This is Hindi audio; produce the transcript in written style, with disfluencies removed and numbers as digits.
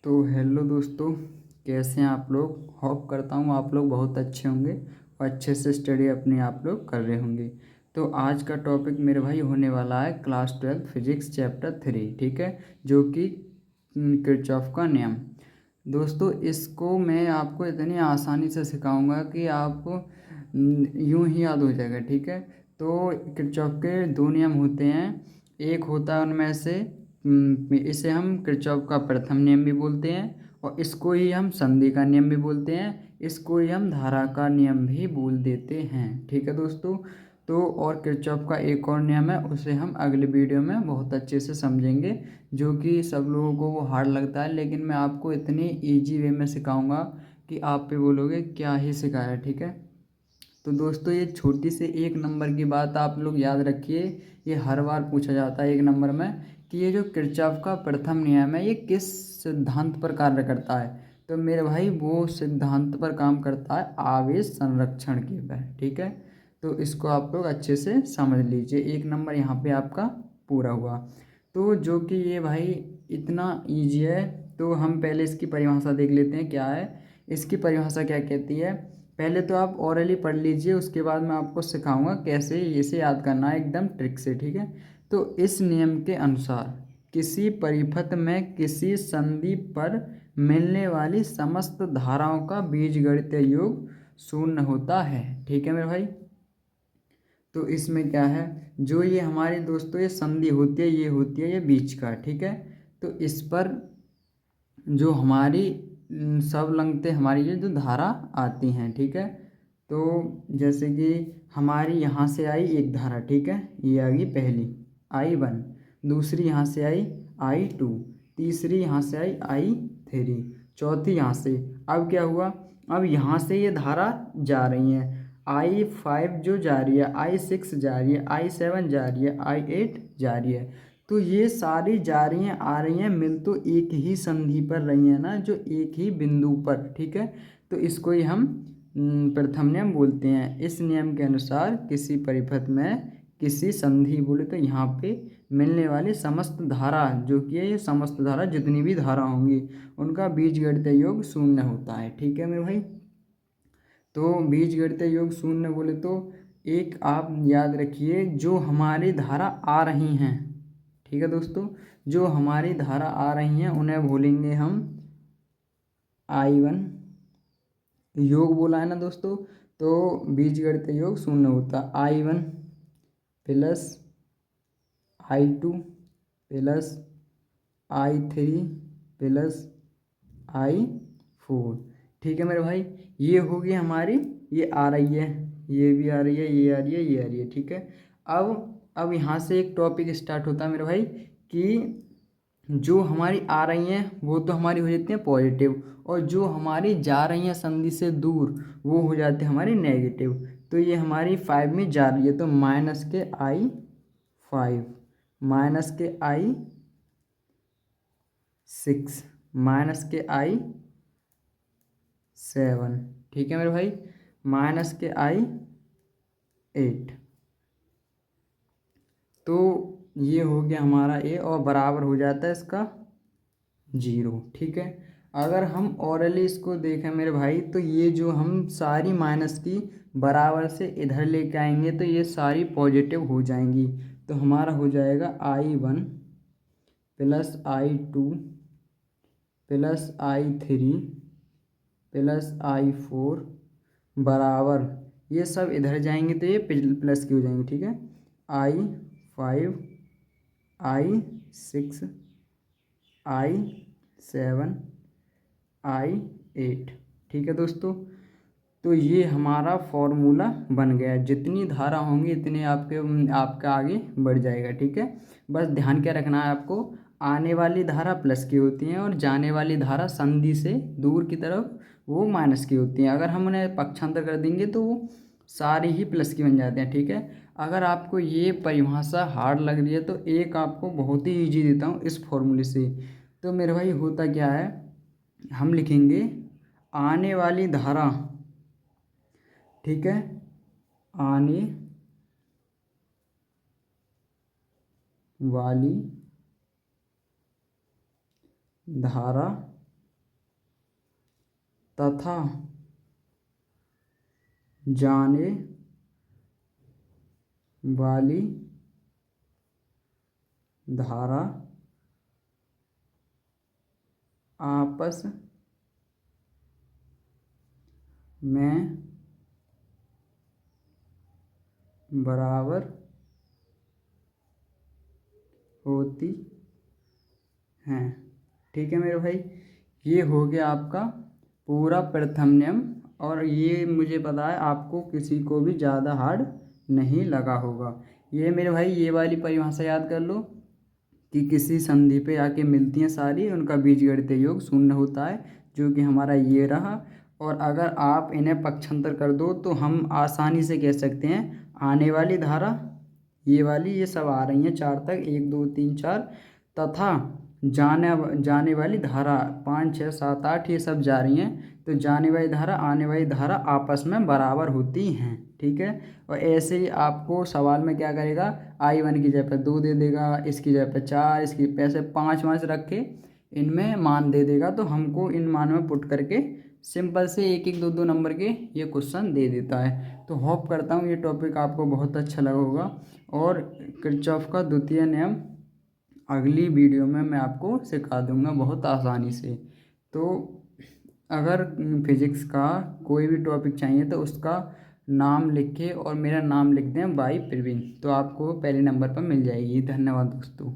तो हेलो दोस्तों, कैसे हैं आप लोग। होप करता हूँ आप लोग बहुत अच्छे होंगे और अच्छे से स्टडी अपनी आप लोग कर रहे होंगे। तो आज का टॉपिक मेरे भाई होने वाला है क्लास 12 फिजिक्स चैप्टर 3, ठीक है, जो कि किरचॉफ का नियम। दोस्तों इसको मैं आपको इतनी आसानी से सिखाऊंगा कि आपको यूं ही याद हो जाएगा, ठीक है। तो किरचॉफ के दो नियम होते हैं। एक होता है उनमें से इसे हम किरचॉफ का प्रथम नियम भी बोलते हैं और इसको ही हम संधि का नियम भी बोलते हैं, इसको ही हम धारा का नियम भी बोल देते हैं, ठीक है दोस्तों। तो और किरचॉफ का एक और नियम है, उसे हम अगले वीडियो में बहुत अच्छे से समझेंगे, जो कि सब लोगों को वो हार्ड लगता है, लेकिन मैं आपको इतनी ईजी वे में सिखाऊंगा कि आप पे बोलोगे क्या ही सिखाया, ठीक है। तो दोस्तों ये छोटी सी एक नंबर की बात आप लोग याद रखिए, ये हर बार पूछा जाता है एक नंबर में कि ये जो किरचॉफ का प्रथम नियम है ये किस सिद्धांत पर कार्य करता है। तो मेरे भाई वो सिद्धांत पर काम करता है आवेश संरक्षण के पर, ठीक है। तो इसको आप लोग अच्छे से समझ लीजिए, एक नंबर यहाँ पे आपका पूरा हुआ। तो जो कि ये भाई इतना ईजी है, तो हम पहले इसकी परिभाषा देख लेते हैं क्या है। इसकी परिभाषा क्या कहती है, पहले तो आप ओरली पढ़ लीजिए, उसके बाद मैं आपको सिखाऊंगा कैसे इसे याद करना है एकदम ट्रिक से, ठीक है। तो इस नियम के अनुसार किसी परिपथ में किसी संधि पर मिलने वाली समस्त धाराओं का बीजगणितीय योग शून्य होता है, ठीक है मेरे भाई। तो इसमें क्या है, जो ये हमारे दोस्तों ये संधि होती है, ये होती है ये बीच का, ठीक है। तो इस पर जो हमारी सब लंगते हमारी ये जो धारा आती हैं, ठीक है। तो जैसे कि हमारी यहाँ से आई एक धारा, ठीक है, ये आ गई पहली I1, दूसरी यहाँ से आई I2, तीसरी यहाँ से आई I3, चौथी यहाँ से। अब क्या हुआ, अब यहाँ से ये धारा जा रही है, I5 जो जा रही है, I6 जा रही है, I7 जा रही है, I8 जा रही है। तो ये सारी जा रही हैं आ रही हैं, मिल तो एक ही संधि पर रही हैं ना, जो एक ही बिंदु पर, ठीक है। तो इसको ही हम प्रथम नियम बोलते हैं। इस नियम के अनुसार किसी परिपथ में किसी संधि बोले तो यहाँ पे मिलने वाली समस्त धारा, जो कि ये समस्त धारा जितनी भी धारा होंगी उनका बीजगणितीय योग शून्य होता है, ठीक है मेरे भाई। तो बीजगणितीय योग शून्य बोले तो एक आप याद रखिए, जो हमारी धारा आ रही हैं, ठीक है दोस्तों, जो हमारी धारा आ रही हैं उन्हें बोलेंगे हम I1 योग बोला है ना दोस्तों। तो बीजगणितीय योग शून्य होता I1 plus I2 plus I3 plus I4, ठीक है मेरे भाई। ये होगी हमारी, ये आ रही है, ये भी आ रही है, ये आ रही है, ये आ रही है, ठीक है। अब यहाँ से एक टॉपिक स्टार्ट होता है मेरे भाई कि जो हमारी आ रही हैं वो तो हमारी हो जाती हैं पॉजिटिव, और जो हमारी जा रही हैं संधि से दूर वो हो जाती है हमारी नेगेटिव। तो ये हमारी 5 में जा रही है, तो माइनस के I5, माइनस के I6, माइनस के I7, ठीक है मेरे भाई, माइनस के I8। तो ये हो गया हमारा ए, और बराबर हो जाता है इसका 0, ठीक है। अगर हम औरली इसको देखें मेरे भाई, तो ये जो हम सारी माइनस की बराबर से इधर लेके आएंगे तो ये सारी पॉजिटिव हो जाएंगी। तो हमारा हो जाएगा I1 plus I2 plus I3 plus I4 बराबर, ये सब इधर जाएंगे तो ये प्लस की हो जाएंगे, ठीक है। I5 I6 I7 I8, ठीक है दोस्तों। तो ये हमारा फॉर्मूला बन गया, जितनी धारा होंगी इतने आपका आगे बढ़ जाएगा, ठीक है। बस ध्यान क्या रखना है आपको, आने वाली धारा प्लस की होती हैं और जाने वाली धारा संधि से दूर की तरफ वो माइनस की होती हैं। अगर हम उन्हें पक्षांतर कर देंगे तो वो सारी ही प्लस की बन जाते हैं, ठीक है। अगर आपको ये परिभाषा हार्ड लग रही है तो एक आपको बहुत ही ईजी देता हूँ इस फॉर्मूले से। तो मेरे भाई होता क्या है, हम लिखेंगे आने वाली धारा, ठीक है, आने वाली धारा तथा जाने वाली धारा आपस में बराबर होती हैं। ठीक है मेरे भाई, ये हो गया आपका पूरा प्रथम नियम, और ये मुझे पता है आपको किसी को भी ज़्यादा हार्ड नहीं लगा होगा। ये मेरे भाई ये वाली परिभाषा याद कर लो कि किसी संधि पे आके मिलती हैं सारी, उनका बीजगणितीय योग शून्य होता है, जो कि हमारा ये रहा। और अगर आप इन्हें पक्षांतर कर दो तो हम आसानी से कह सकते हैं आने वाली धारा, ये वाली, ये सब आ रही हैं 4 तक, 1 2 3 4, तथा जाने वाली धारा 5 6 7 8 ये सब जा रही हैं। तो जाने वाली धारा आने वाली धारा आपस में बराबर होती हैं। ठीक है, और ऐसे ही आपको सवाल में क्या करेगा, I1 की जगह पर 2 दे देगा, इसकी जगह पर 4, इसकी पैसे 5 5 रख के इनमें मान दे देगा। तो हमको इन मान में पुट करके सिंपल से 1 1 2 2 नंबर के ये क्वेश्चन दे देता है। तो होप करता हूँ ये टॉपिक आपको बहुत अच्छा लगा होगा। और किरचॉफ का द्वितीय नियम अगली वीडियो में मैं आपको सिखा दूंगा बहुत आसानी से। तो अगर फिज़िक्स का कोई भी टॉपिक चाहिए तो उसका नाम लिख के और मेरा नाम लिख दें बाई प्रवीण, तो आपको पहले नंबर पर मिल जाएगी। धन्यवाद दोस्तों।